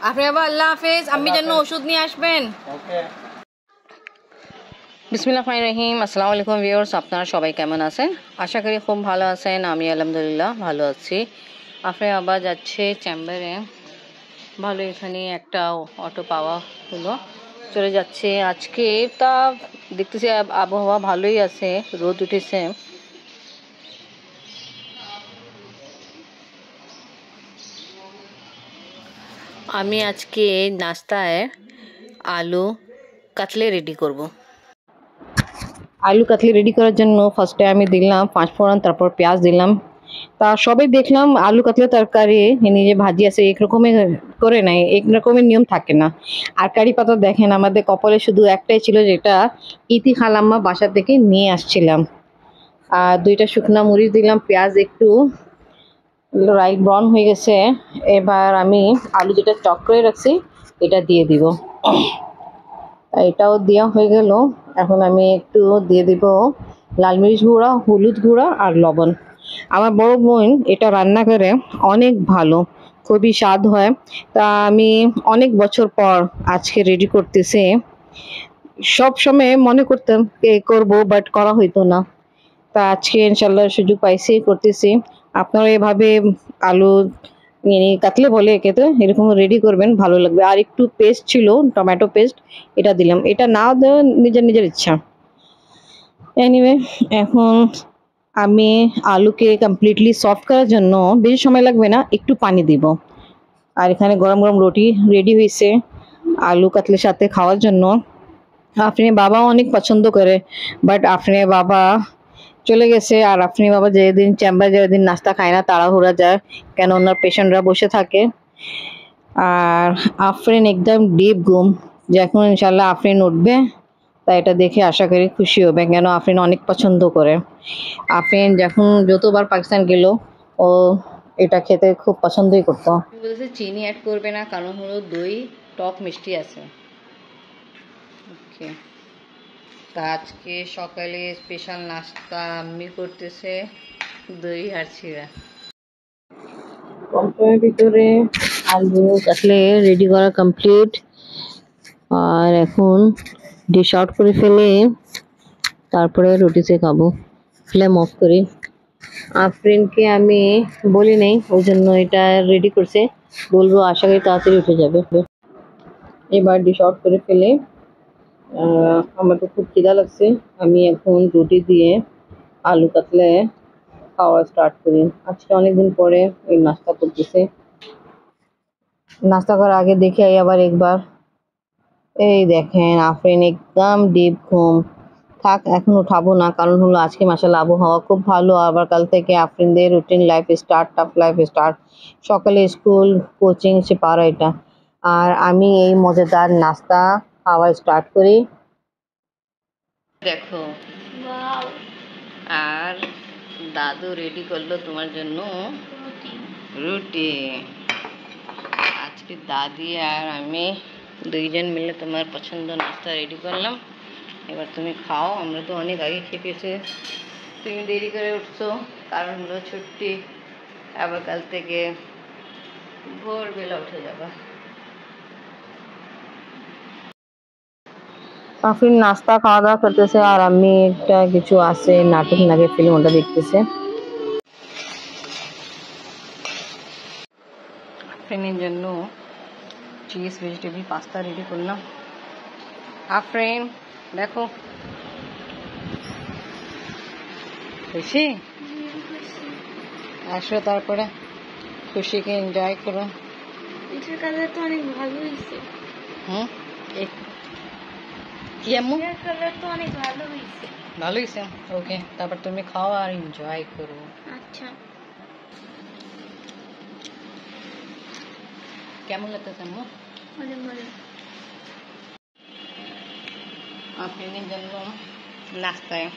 আপনি আবার আল্লাহ হাফেজ। আম্মি জন্য ওষুধ নিয়ে আসবেন। ওকে। বিসমিল্লাহির রহমানির রহিম। আসসালামু আলাইকুম ভিউয়ার্স, আপনারা সবাই কেমন আছেন? আশা করি খুব ভালো আছেন। আমি আলহামদুলিল্লাহ ভালো আছি। আপনি আবার যাচ্ছে চেম্বারে, ভালো এখানে একটা অটো পাওয়া হলো, চলে যাচ্ছে। আজকে তা দেখতেছি আবহাওয়া ভালোই আছে, রোদ উঠেছে। আমি আজকে নাস্তায় আলু কাতলে রেডি করব। আলু কাতলি রেডি করার জন্য ফার্স্টে আমি দিলাম 5 ফোড়ন, তারপর পেঁয়াজ দিলাম। তা সবাই দেখলাম আলু কাতলা তরকারি নিজে ভাজি আছে একরকমের করে নেয়, একরকমের নিয়ম থাকে না। আর কারি পাতা দেখেন আমাদের কপালে শুধু একটাই ছিল, যেটা ইতি খালাম্মা বাসা থেকে নিয়ে আসছিলাম। আর 2টা শুকনা মরিচ দিলাম, পেঁয়াজ একটু লাইট ব্রাউন হয়ে গেছে। এবার আমি আলু যেটা চক করে রাখছি এটা দিয়ে দিব। এটাও দেওয়া হয়ে গেল। এখন আমি একটু দিয়ে দিব লাল মরিচ গুঁড়া, হলুদ গুঁড়া আর লবণ। আমার বড় বোন এটা রান্না করে অনেক ভালো, খুবই স্বাদ হয়। তা আমি অনেক বছর পর আজকে রেডি করতেছি। সব সময় মনে করতাম করব, বাট করা হইতো না। তা আজকে ইনশাল্লাহ সুযোগ পাইছি, করতেছি। আপনারা এভাবে আলু কাতলে বলে একে, তো এরকম রেডি করবেন, ভালো লাগবে। আর একটু পেস্ট ছিল, টমেটো পেস্ট, এটা দিলাম। এটা না দেওয়া নিজের নিজের ইচ্ছা। এনিওয়ে, এখন আমি আলুকে কমপ্লিটলি সফট করার জন্য বেশি সময় লাগবে না, একটু পানি দিব। আর এখানে গরম গরম রুটি রেডি হয়েছে আলু কাতলের সাথে খাওয়ার জন্য। আপনি বাবা অনেক পছন্দ করে, বাট আপনি বাবা চলে গেছে। আর আপনি বাবা যেদিন চেম্বারে যেদিন নাস্তা খায় না, তাড়াহুড়া যায়, কেন ওনার পেশেন্টরা বসে থাকে। আর আফরিন একদম ডিপ ঘুম, যে এখন ইনশাল্লাহ আফরিন উঠবে। তাই এটা দেখে আশা করি খুশি হবে, কেন আফরিন অনেক পছন্দ করে। আফরিন যখন যতবার পাকিস্তান গেল, ও এটা খেতে খুব পছন্দই করতো। বলতেছে চিনি অ্যাড করবে না, কারণ হলো দই টক মিষ্টি আছে। ওকে, তা আজকে সকালে স্পেশাল নাস্তা আম্মি করতেছে দই আর চিড়া। কম সময়ের ভিতরে আলু কাটলে রেডি করা কমপ্লিট। আর এখন ডিশ আউট করে ফেলে তারপরে রুটিতে খাবো। ফ্লেম অফ করি। আফরিনকে আমি বলি নেই, ওই জন্য এটা রেডি করছে। বলবো আশা করি তাড়াতাড়ি উঠে যাবে। এবার ডিশ আউট করে ফেলে আমার তো খুব খিদা লাগছে। আমি এখন রুটি দিয়ে আলু কাতলে খাওয়া স্টার্ট করি। আজকে অনেকদিন পরে এই নাস্তা করতেছে। নাস্তা করার আগে দেখে আবার একবার, এই দেখেন আফরিন একদম ডিপ ঘুম। থাক, এখন উঠাবো না, কারণ হলো আজকে মাশাআল্লাহ আবহাওয়া খুব ভালো। আবার কাল থেকে আফরিনদের routine life start, tough life start. সকালে স্কুল, কোচিং, সে পারা এটা। আর আমি এই মজাদার নাস্তা খাওয়া স্টার্ট করি। দেখো, আর দাদু রেডি করলো তোমার জন্য রুটি। আজকে দাদি আর আমি দুইজন মিলে তোমার পছন্দ নাস্তা রেডি করলাম। এবার তুমি খাও, আমরা তো অনেক আগে খেতেছি, তুমি দেরি করে উঠছো, কারণ হলো ছুটি। আবার কাল থেকে ভোরবেলা উঠে যাবা। আফরিন নাস্তা খাওয়া দাওয়া করতেছে, আর আমি একটা কিছু আছে নাটক নাগে ফিল্ম, ওটা দেখতেছে। আফরিনের জন্য চিজ ভেজিটেবল পাস্তা রেডি করলাম। আফরিন দেখো, খুশি? আসো তারপরে খুশিকে এনজয় করো। এটার কালার তো অনেক ভালো হয়েছে। কি আম্মু? এটার কালার তো অনেক ভালো হয়েছে। ভালো হয়েছে, ওকে। তারপর তুমি খাও আর এনজয় করো। আচ্ছা, কেমন লাগতেছে আম্মু? অনেক ভালো। আফরিনের জন্য নাস্তায়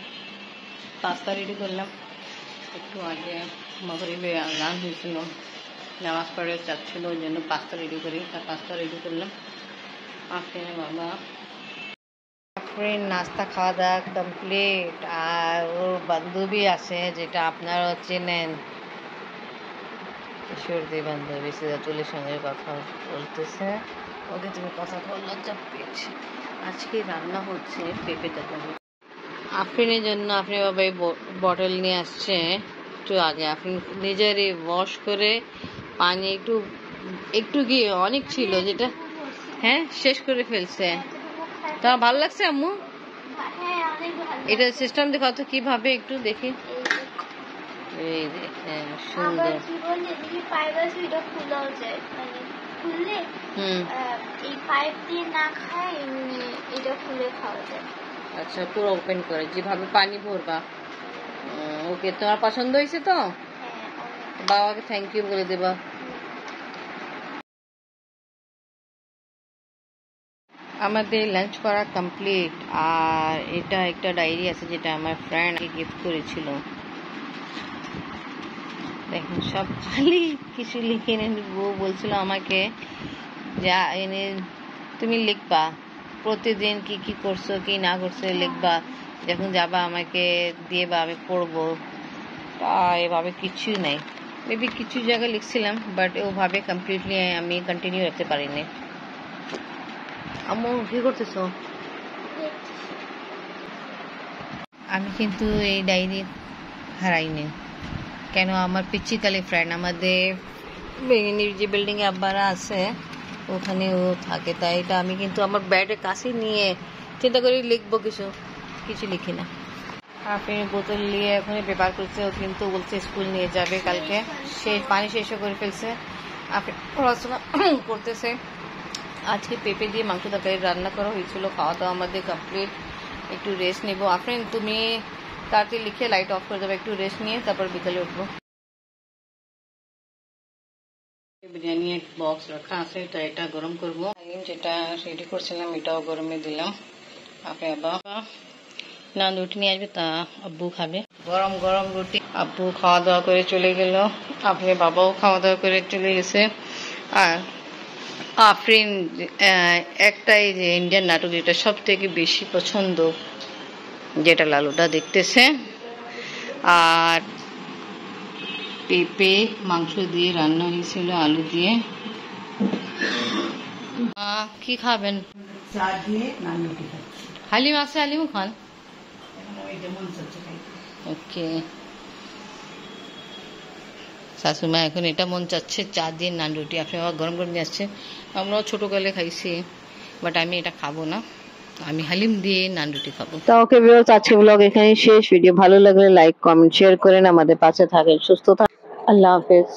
পাস্তা রেডি করলাম। একটু আগে মাগরিবে আজান হয়েছিল, নামাজ পড়ে চাচ্ছিল, ওই জন্য পাস্তা রেডি করি। তার পাস্তা রেডি করলাম। আফরিনের বাবা, আফরিন নাস্তা খাওয়া দাওয়া কমপ্লিট। আর ওর বান্ধবী আছে, যেটা আপনারা চেনেন, সর্দি বান্ধবী সিরাতুলের সঙ্গে কথা বলতেছে। ওকে তুমি কথা বল, লজ্জা পেয়েছি। আজকে রান্না হচ্ছে পেঁপে তরকারি। আফরিনের জন্য আপনি বাবা এই বটল নিয়ে আসছে একটু আগে। আফরিন নিজেরই ওয়াশ করে পানি একটু একটু গিয়ে অনেক ছিল যেটা, হ্যাঁ শেষ করে ফেলছে। তোমার ভালো লাগছে আম্মু? হ্যাঁ অনেক ভালো। এটা সিস্টেম দেখো তো কিভাবে একটু দেখি। এই দেখেন সুন্দর। যদি পাইপ আছে এটা খোলাও যায়, মানে খুললে এই পাইপ দিয়ে না খায়, এমনি এটা খুলে খাওয়া যায়। আচ্ছা পুরো ওপেন করে যেভাবে পানি ভরবা। ওকে, তোমার পছন্দ হয়েছে তো? হ্যাঁ বাবাকে থ্যাংক ইউ বলে দেবা। আমাদের লাঞ্চ করা কমপ্লিট। আর এটা একটা ডায়েরি আছে যেটা আমার ফ্রেন্ড গিফট করেছিল। দেখুন সব খালি কিছু লিখে এনে বউ বলছিল আমাকে যা এনে তুমি লিখবা প্রতিদিন কি কি করছো কি না করছো লিখবা, যখন যাবা আমাকে দিয়ে বা আমি পড়বো। তা এভাবে কিছুই নাই, মেবি কিছু জায়গায় লিখছিলাম বাট ওভাবে কমপ্লিটলি আমি কন্টিনিউ রাখতে পারিনি। আম্মু কি করতেছো? আমি কিন্তু এই ডায়েরি হারাইনি। কেন? আমার পিচ্চিকালি ফ্রেন্ড আমাদের বেঙ্গিনীর যে বিল্ডিংয়ে আব্বারা আছে ওখানে ও থাকে, তাই এটা আমি কিন্তু আমার ব্যাগের কাছে নিয়ে চিন্তা করে লিখবো, কিছু কিছু লিখি না। আপনি বোতল নিয়ে এখন পেপার করছে, ও কিন্তু বলছে স্কুল নিয়ে যাবে কালকে। পানি শেষও করে ফেলছে, আপনি পড়াশোনা করতেছে। আজকে পেঁপে দিয়ে মাংস তরকারি রান্না করা হয়েছিল, খাওয়া দাওয়া আমাদের কমপ্লিট। একটু রেস্ট নেব। আপনি তুমি তাড়াতাড়ি লিখে লাইট অফ করে দেবে, একটু রেস্ট নিয়ে তারপর বিকালে উঠবো। বিরিয়ানি এক বক্স রাখা আছে, এটা গরম করবো। যেটা রেডি করছিলাম এটাও গরমে দিলাম। আপনি আবার নান রুটি নিয়ে আসবে, তা আব্বু খাবে। গরম গরম রুটি। আব্বু খাওয়া দাওয়া করে চলে গেল, আপনি বাবাও খাওয়া দাওয়া করে চলে গেছে। আর আফরিন একটাই যে ইন্ডিয়ান নাটক যেটা সব থেকে বেশি পছন্দ, যেটা লালুটা দেখতেছে। আর পেঁপে মাংস দিয়ে রান্না হয়েছিল আলু দিয়ে। কি খাবেন? চা দিয়ে নান রুটি খাচ্ছি। হালিম আছে, হালিমও খান। ওইটা মন চাচ্ছে খাইতে। ওকে, শাশুমা এখন এটা মন চাচ্ছে চা দিয়ে নান রুটি। আপনি আবার গরম গরম নিয়ে আসছে। আমরাও ছোটোকালে খাইছি, বাট আমি এটা খাবো না, আমি হালিম দিয়ে নান রুটি খাবো। তা ওকে ভিউয়ার্স, আজকে ব্লগ এখানে শেষ। ভিডিও ভালো লাগলে লাইক কমেন্ট শেয়ার করেন, আমাদের পাশে থাকেন, সুস্থ থাকেন। আল্লাহ হাফেজ।